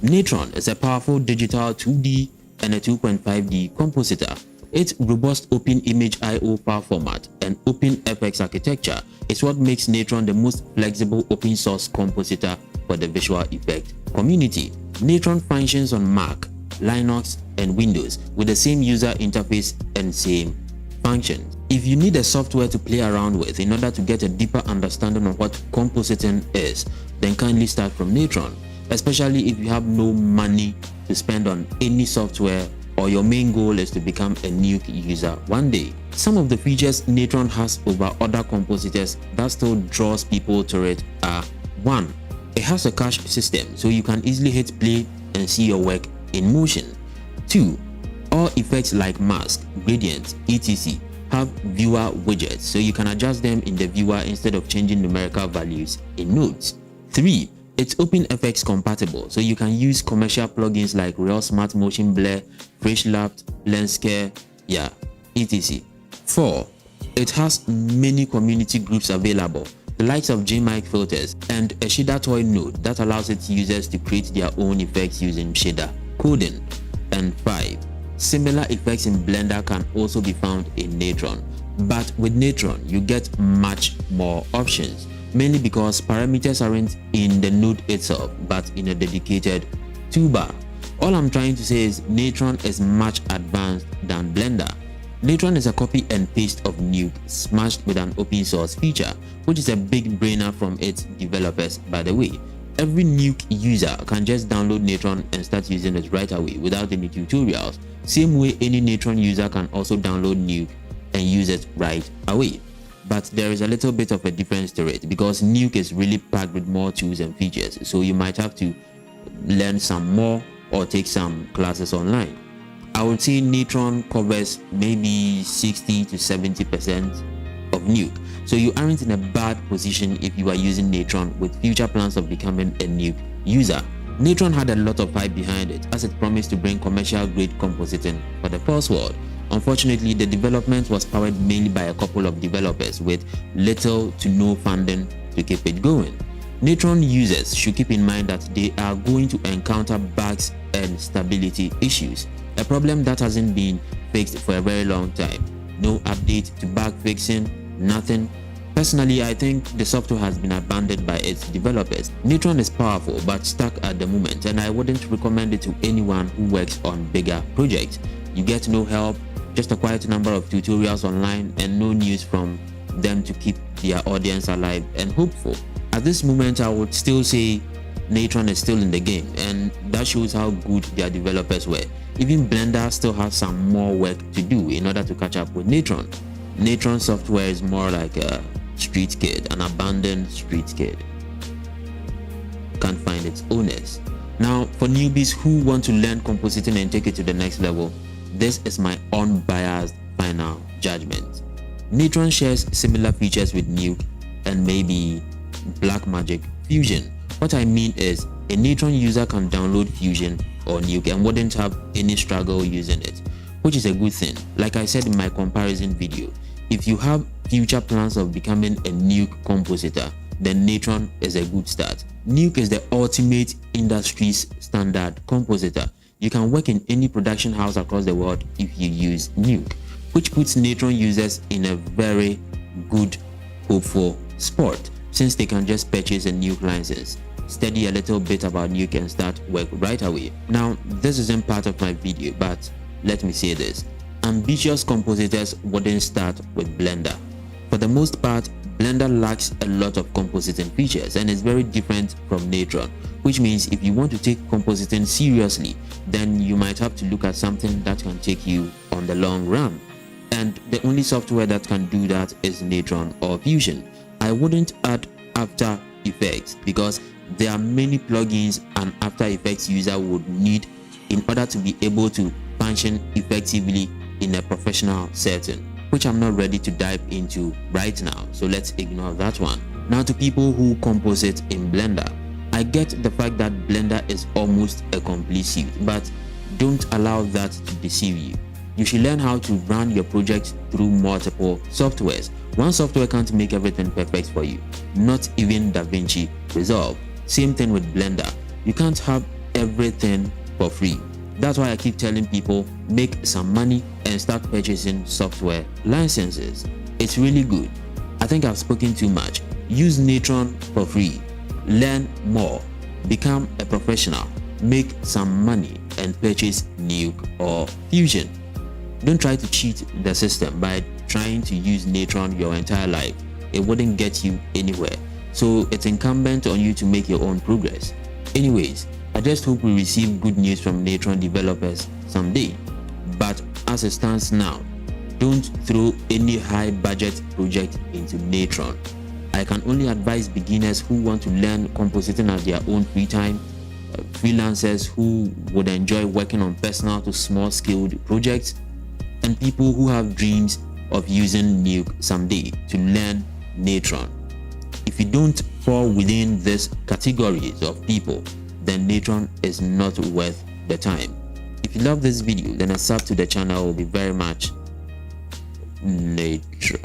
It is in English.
Natron is a powerful digital 2D and a 2.5D compositor. Its robust open image I/O file format and open FX architecture is what makes Natron the most flexible open source compositor for the visual effect community. Natron functions on Mac, Linux, and Windows with the same user interface and same functions. If you need a software to play around with in order to get a deeper understanding of what compositing is, then kindly start from Natron, especially if you have no money to spend on any software or your main goal is to become a Nuke user one day. Some of the features Natron has over other compositors that still draws people to it are: 1. It has a cache system, so you can easily hit play and see your work in motion. 2. All effects like mask, gradient, etc. have viewer widgets, so you can adjust them in the viewer instead of changing numerical values in nodes. 3. It's OpenFX compatible, so you can use commercial plugins like Real Smart Motion Blur, FreshLapt, Lenskare, etc. 4. It has many community groups available, the likes of JMic filters and a shader toy node that allows its users to create their own effects using shader coding. And 5. Similar effects in Blender can also be found in Natron, but with Natron you get much more options, mainly because parameters aren't in the node itself but in a dedicated toolbar. All I'm trying to say is Natron is much advanced than Blender. Natron is a copy and paste of Nuke smashed with an open source feature, which is a big brainer from its developers, by the way. Every Nuke user can just download Natron and start using it right away without any tutorials. Same way any Natron user can also download Nuke and use it right away. But there is a little bit of a difference to it because Nuke is really packed with more tools and features, so you might have to learn some more or take some classes online. I would say Natron covers maybe 60 to 70% of Nuke, so you aren't in a bad position if you are using Natron with future plans of becoming a Nuke user. Natron had a lot of hype behind it as it promised to bring commercial grade compositing for the first world. Unfortunately, the development was powered mainly by a couple of developers with little to no funding to keep it going. Natron users should keep in mind that they are going to encounter bugs and stability issues, a problem that hasn't been fixed for a very long time. No update to bug fixing, nothing. Personally, I think the software has been abandoned by its developers. Natron is powerful but stuck at the moment, and I wouldn't recommend it to anyone who works on bigger projects. You get no help, just a quiet number of tutorials online and no news from them to keep their audience alive and hopeful. At this moment, I would still say Natron is still in the game, and that shows how good their developers were. Even Blender still has some more work to do in order to catch up with Natron. Natron software is more like a street kid, an abandoned street kid. Can't find its owners. Now, for newbies who want to learn compositing and take it to the next level, this is my unbiased final judgment. Natron shares similar features with Nuke and maybe Blackmagic Fusion. What I mean is, a Natron user can download Fusion or Nuke and wouldn't have any struggle using it, which is a good thing. Like I said in my comparison video, if you have future plans of becoming a Nuke compositor, then Natron is a good start. Nuke is the ultimate industry's standard compositor. You can work in any production house across the world if you use Nuke, which puts Natron users in a very good, hopeful spot, since they can just purchase a Nuke license, study a little bit about Nuke and start work right away. Now, this isn't part of my video, but let me say this. Ambitious compositors wouldn't start with Blender. For the most part, Blender lacks a lot of compositing features and is very different from Natron, which means if you want to take compositing seriously, then you might have to look at something that can take you on the long run. And the only software that can do that is Natron or Fusion. I wouldn't add After Effects because there are many plugins an After Effects user would need in order to be able to function effectively in a professional setting, which I'm not ready to dive into right now, so let's ignore that one. Now, to people who composite in Blender, I get the fact that Blender is almost a complete suite, but don't allow that to deceive you. You should learn how to run your project through multiple softwares. One software can't make everything perfect for you, not even DaVinci Resolve. Same thing with Blender. You can't have everything for free. That's why I keep telling people, make some money and start purchasing software licenses. It's really good. I think I've spoken too much. Use Natron for free. Learn more. Become a professional. Make some money and purchase Nuke or Fusion. Don't try to cheat the system by trying to use Natron your entire life. It wouldn't get you anywhere. So it's incumbent on you to make your own progress. Anyways, I just hope we receive good news from Natron developers someday. But as it stands now, don't throw any high budget project into Natron. I can only advise beginners who want to learn compositing at their own free time, freelancers who would enjoy working on personal to small scaled projects, and people who have dreams of using Nuke someday to learn Natron. If you don't fall within these categories of people, then Natron is not worth the time. If you love this video, then a sub to the channel will be very much Natron.